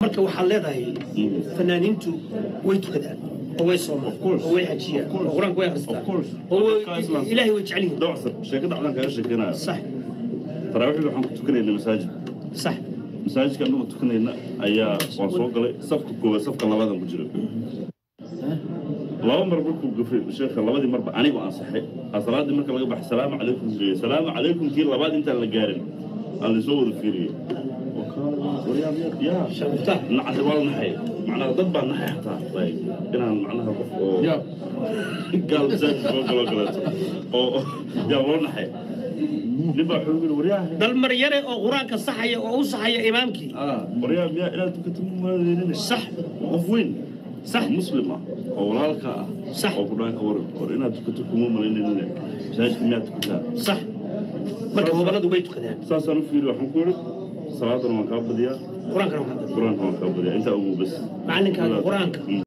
marka waxaa leedahay fanaaniintu way tukadaan oo way soomaan oo way xajiyaan oo quraanka way akhristaan oo ilaahay way jecel yihiin doctor sheekada aan kaga sheekeynaa sax taraawixda waxaan ku tukanaynaa masaajid sax masaajidka aan ku tukanayna ayaa waan soo galay safka koowaad safka labaad aan ku jiro laba mar markuu gafay sheekha labadii marba anigu aan saxay asalaadii marka laga baxay salaamu calaykum kii labaad intaan la gaarin aan la soo wada fiiriyay يا شرطة نعم والله نحي معناها ضبط نحي حتى طيب أنا معناها يا قال زين قلت يا والله نحي نبغى حلول ورياه دل مريرة أو قرانك صحية أو صحية إمامك ورياه يا إلى تكتم صح وين صح مسلمة أو لالك صح أو قرانك ورينا تكتم مو ملين شايف كمية تكتم صح مركب هو بلد وبيت كذا ساسا نفير وحنقول صلاة المكابدية قرانك قرانك مكابدية أنت أبو بس معلنك هذا قرانك